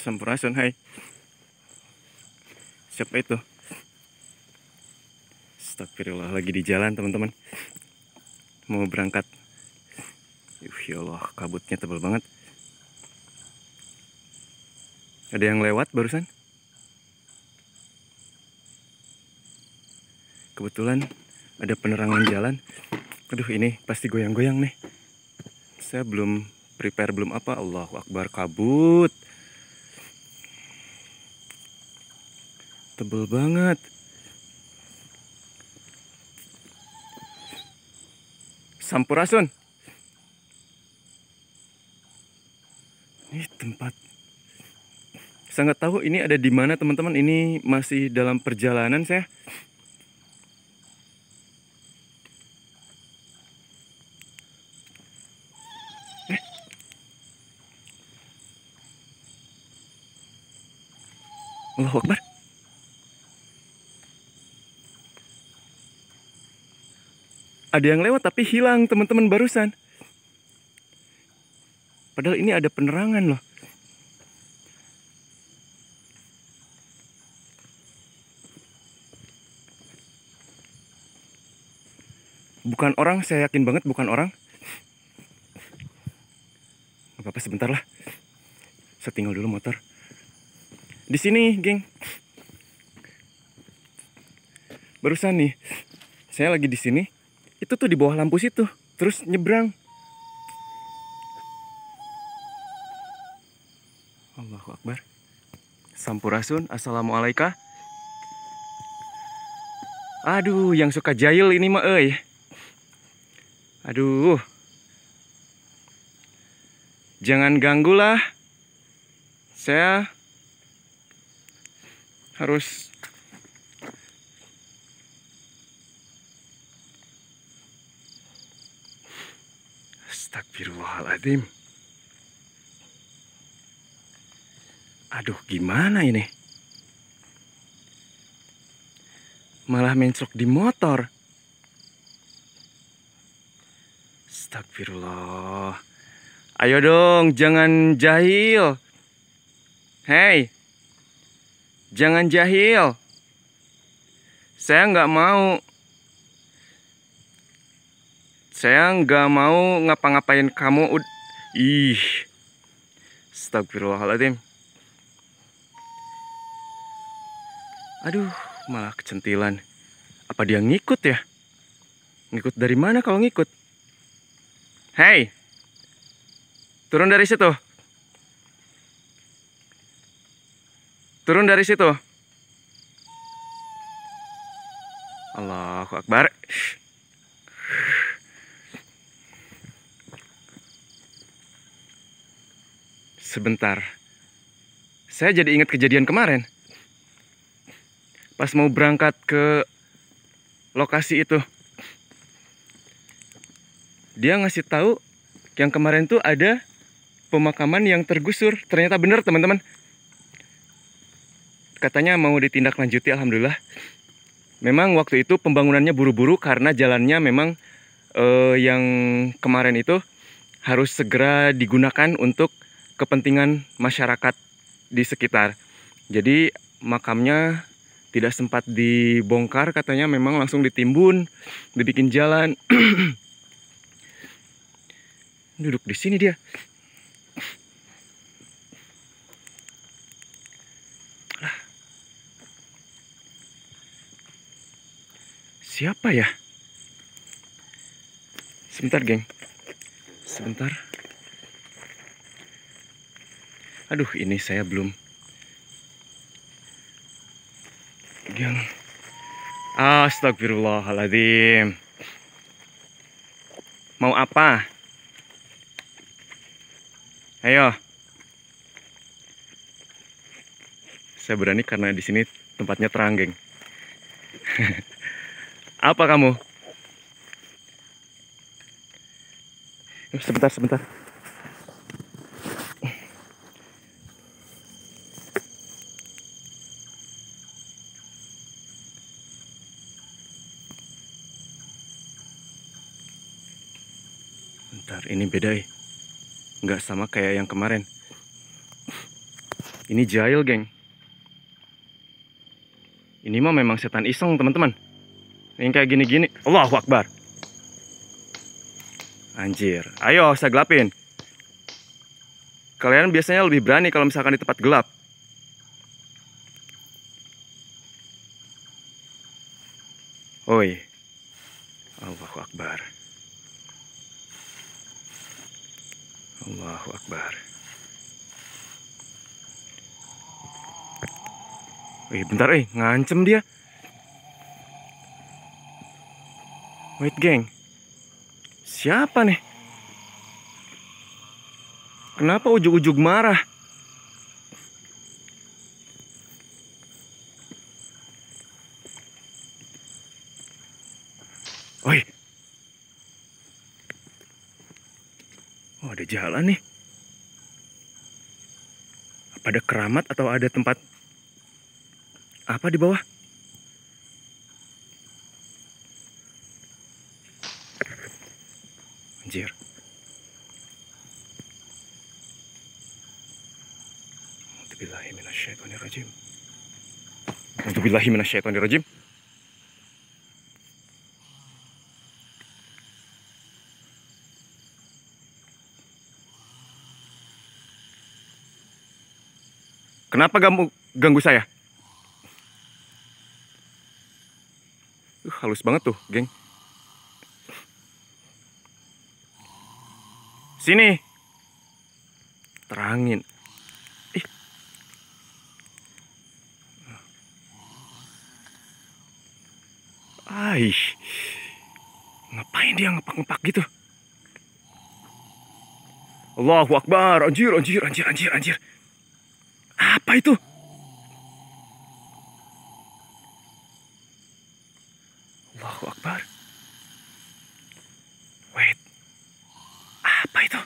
Sampurasun, hai. Siapa itu? Astagfirullah, lagi di jalan teman-teman. Mau berangkat. Ya Allah, kabutnya tebal banget. Ada yang lewat barusan? Kebetulan ada penerangan jalan. Aduh, ini pasti goyang-goyang nih. Saya belum prepare, belum apa. Allahu Akbar, kabut. Tebel banget. Sampurasun. Ini tempat. Saya nggak tahu ini ada di mana teman-teman. Ini masih dalam perjalanan saya. Allahu Akbar. Ada yang lewat tapi hilang teman-teman barusan. Padahal ini ada penerangan loh. Bukan orang, saya yakin banget bukan orang. Gak apa-apa, sebentar lah. Saya tinggal dulu motor. Di sini, geng. Barusan nih, saya lagi di sini. Itu tuh di bawah lampu situ. Terus nyebrang. Allahu Akbar. Sampurasun. Assalamualaikum. Aduh, yang suka jahil ini mah, euy. Aduh. Jangan ganggu lah. Saya harus Astagfirullahaladzim. Aduh, gimana ini? Malah mencrok di motor. Astagfirullah. Ayo dong, jangan jahil. Hei, jangan jahil. Saya nggak mau. Saya nggak mau ngapa-ngapain kamu. Ih, astagfirullahaladzim. Aduh, malah kecentilan. Apa dia ngikut ya? Ngikut dari mana kalau ngikut? Hei, turun dari situ. Turun dari situ. Allahu Akbar. Sebentar. Saya jadi ingat kejadian kemarin. Pas mau berangkat ke lokasi itu. Dia ngasih tahu yang kemarin tuh ada pemakaman yang tergusur. Ternyata benar teman-teman. Katanya mau ditindaklanjuti, alhamdulillah. Memang waktu itu pembangunannya buru-buru karena jalannya memang yang kemarin itu harus segera digunakan untuk kepentingan masyarakat di sekitar. Jadi makamnya tidak sempat dibongkar, katanya memang langsung ditimbun, dibikin jalan. Duduk di sini dia. Siapa ya? Sebentar, geng. Sebentar. Aduh, ini saya belum. Geng. Astagfirullahaladzim. Mau apa? Ayo. Saya berani karena di sini tempatnya terang, geng. Apa kamu? Sebentar, sebentar. Bentar, ini beda ya. Nggak sama kayak yang kemarin. Ini jahil, geng. Ini mah memang setan iseng, teman-teman. Yang kayak gini-gini. Allahu Akbar. Anjir. Ayo, saya gelapin. Kalian biasanya lebih berani kalau misalkan di tempat gelap. Oi. Allahu Akbar. Allahu Akbar. Bentar, ngancem dia. Wait, geng. Siapa nih? Kenapa ujug-ujug marah? Woi. Oh, ada jalan nih. Apa ada keramat atau ada tempat apa di bawah? Anjir. A'udzubillahi minasyaitonirrajim. A'udzubillahi minasyaitonirrajim. Kenapa ganggu saya? Halus banget tuh, geng. Sini. Terangin. Ih. Aish. Ngapain dia ngepak-ngepak gitu? Allahu Akbar. Anjir. Apa itu? Allahu Akbar. Wait. Apa itu?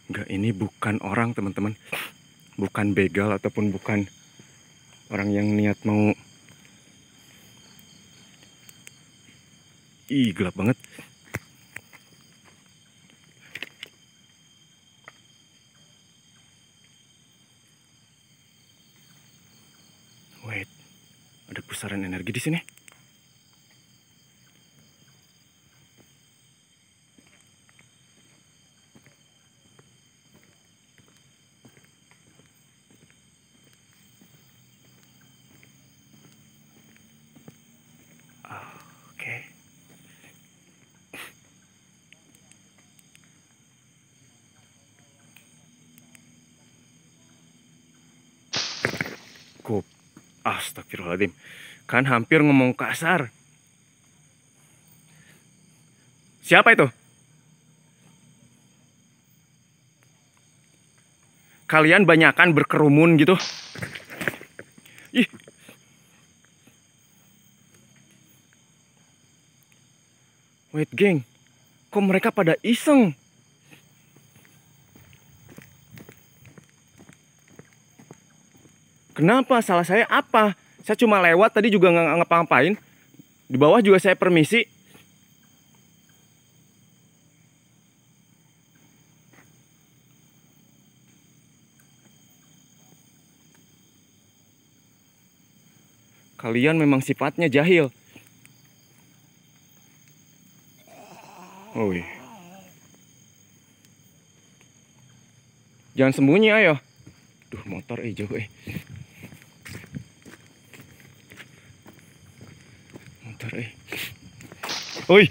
Enggak, ini bukan orang, teman-teman. Bukan begal ataupun bukan orang yang niat mau. Ih, gelap banget. Wait, ada pusaran energi di sini. Oke. Astagfirullahaladzim. Kan hampir ngomong kasar. Siapa itu? Kalian banyakan berkerumun gitu. Ih. Wait, geng. Kok mereka pada iseng? Kenapa? Salah saya apa? Saya cuma lewat tadi juga nggak ngapa-ngapain. Di bawah juga saya permisi. Kalian memang sifatnya jahil. Oi. Jangan sembunyi, ayo. Duh, motor jauh Motor Oi.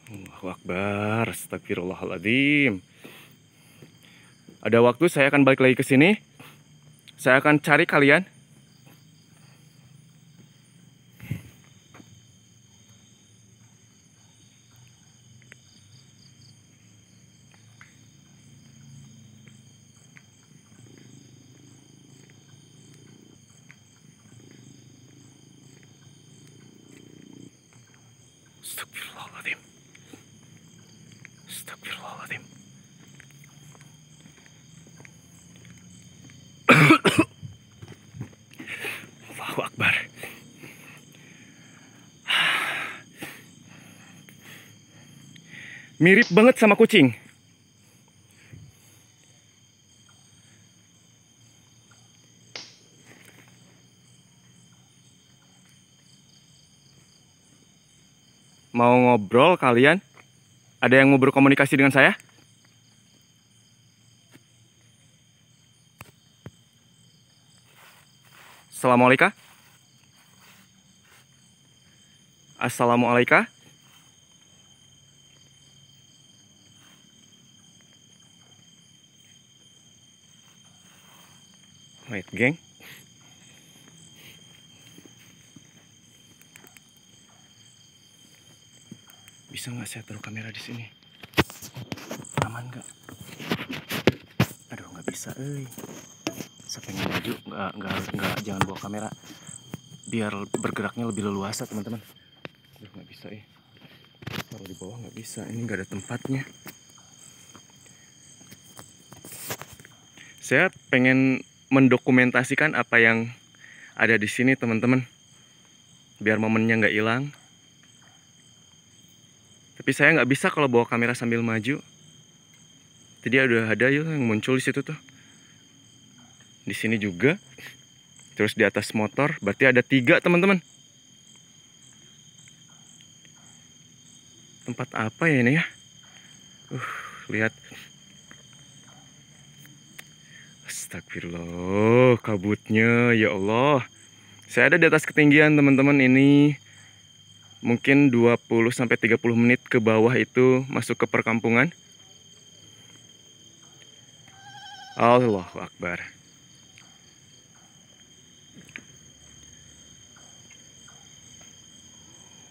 Allahu Akbar. Astagfirullahaladzim. Ada waktu saya akan balik lagi ke sini. Saya akan cari kalian. Astagfirullahaladzim. Astagfirullahaladzim. Allahu Akbar. Mirip banget sama kucing. Mau ngobrol kalian? Ada yang mau berkomunikasi dengan saya? Assalamualaikum. Assalamualaikum. Wait, geng. Bisa nggak saya taruh kamera di sini? Aman nggak? Aduh, nggak bisa, Saya pengen maju, nggak, jangan bawa kamera. Biar bergeraknya lebih leluasa, teman-teman. Aduh, nggak bisa, Kalau di bawah nggak bisa, ini nggak ada tempatnya. Saya pengen mendokumentasikan apa yang ada di sini, teman-teman. Biar momennya nggak hilang. Tapi saya nggak bisa kalau bawa kamera sambil maju. Jadi ada yang muncul di situ tuh. Di sini juga. Terus di atas motor, berarti ada 3, teman-teman. Tempat apa ya ini ya? Lihat. Astagfirullah, kabutnya, ya Allah. Saya ada di atas ketinggian, teman-teman. Ini mungkin 20-30 menit ke bawah itu masuk ke perkampungan. Allahu Akbar.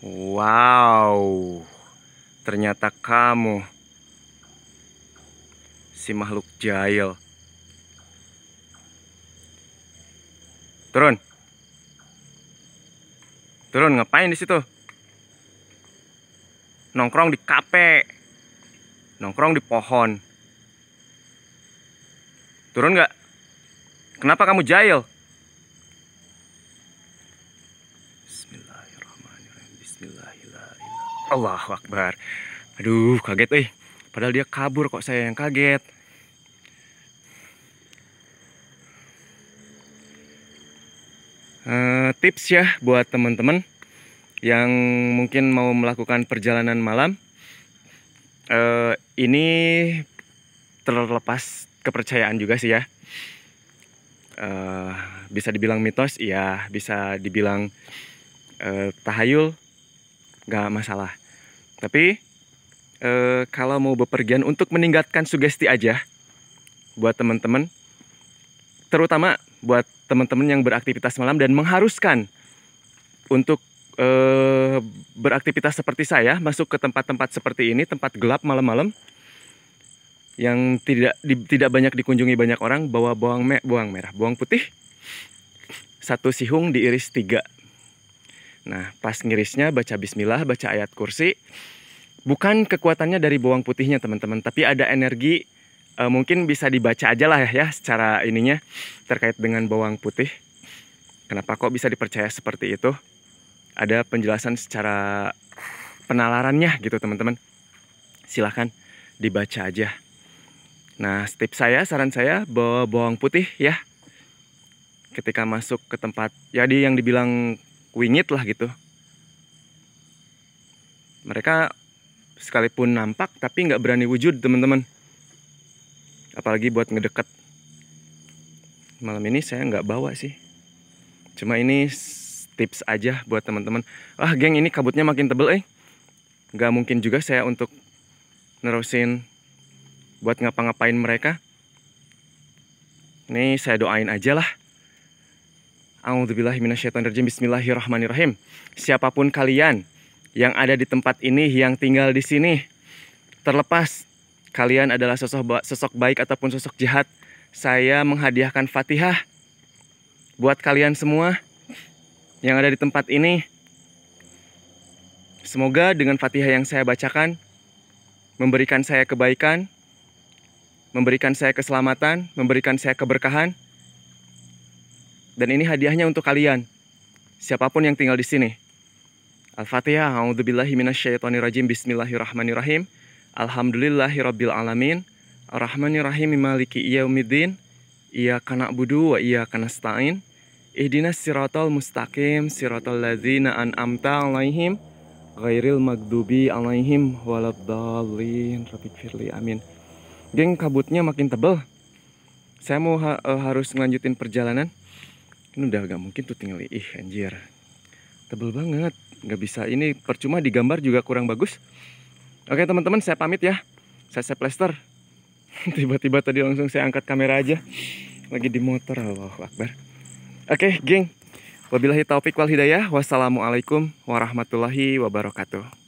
Wow. Ternyata kamu si makhluk jahil. Turun. Turun, ngapain di situ? Nongkrong di kafe, nongkrong di pohon. Turun nggak? Kenapa kamu jahil? Bismillahirrahmanirrahim. Bismillahirrahmanirrahim. Allahu Akbar. Aduh, kaget, Padahal dia kabur, kok saya yang kaget. Tips ya buat teman-teman yang mungkin mau melakukan perjalanan malam. Ini terlepas kepercayaan juga sih ya. Bisa dibilang mitos, iya. Bisa dibilang tahayul, gak masalah. Tapi kalau mau bepergian untuk meningkatkan sugesti aja buat teman-teman, terutama buat teman-teman yang beraktivitas malam dan mengharuskan untuk beraktivitas seperti saya, masuk ke tempat-tempat seperti ini, tempat gelap malam-malam yang tidak banyak dikunjungi banyak orang, bawa bawang putih 1 sihung diiris 3. Nah, pas ngirisnya baca bismillah, baca ayat kursi. Bukan kekuatannya dari bawang putihnya, teman-teman, tapi ada energi, mungkin bisa dibaca aja lah ya secara ininya terkait dengan bawang putih. Kenapa kok bisa dipercaya seperti itu? Ada penjelasan secara penalarannya gitu, teman-teman. Silahkan dibaca aja. Nah, tips saya, saran saya, bawa bawang putih ya. Ketika masuk ke tempat, jadi yang dibilang wingit lah gitu. Mereka sekalipun nampak, tapi nggak berani wujud, teman-teman. Apalagi buat ngedeket. Malam ini saya nggak bawa sih. Cuma ini tips aja buat teman-teman. Geng, ini kabutnya makin tebel, Nggak mungkin juga saya untuk nerusin buat ngapa-ngapain mereka. Ini saya doain aja lah. A'udzubillahi minasyaitonirrajim. Bismillahirrahmanirrahim. Siapapun kalian yang ada di tempat ini, yang tinggal di sini, terlepas kalian adalah sosok baik ataupun sosok jahat, saya menghadiahkan Fatihah buat kalian semua yang ada di tempat ini. Semoga dengan Fatihah yang saya bacakan memberikan saya kebaikan, memberikan saya keselamatan, memberikan saya keberkahan. Dan ini hadiahnya untuk kalian, siapapun yang tinggal di sini. Al-Fatihah. A'udzubillahi minasyaitonirrajim. Bismillahirrahmanirrahim. Alhamdulillahirabbil alamin. Arrahmanirrahim. Maliki yaumiddin. Iyyaka na'budu wa iyyaka nasta'in. Ihdinas siratal mustaqim. Siratal ladzina an'amta 'alaihim ghairil maghdubi 'alaihim waladdallin. Rabbighfirli. Amin. Geng, kabutnya makin tebal. Saya mau harus ngelanjutin perjalanan. Ini udah gak mungkin tuh tinggal. Anjir, tebel banget. Gak bisa, ini percuma digambar juga kurang bagus. Oke teman-teman, saya pamit ya. Saya Plester. Tiba-tiba tadi langsung saya angkat kamera aja. Lagi di motor. Allahu Akbar. Oke geng, wabillahi taufik wal hidayah. Wassalamualaikum warahmatullahi wabarakatuh.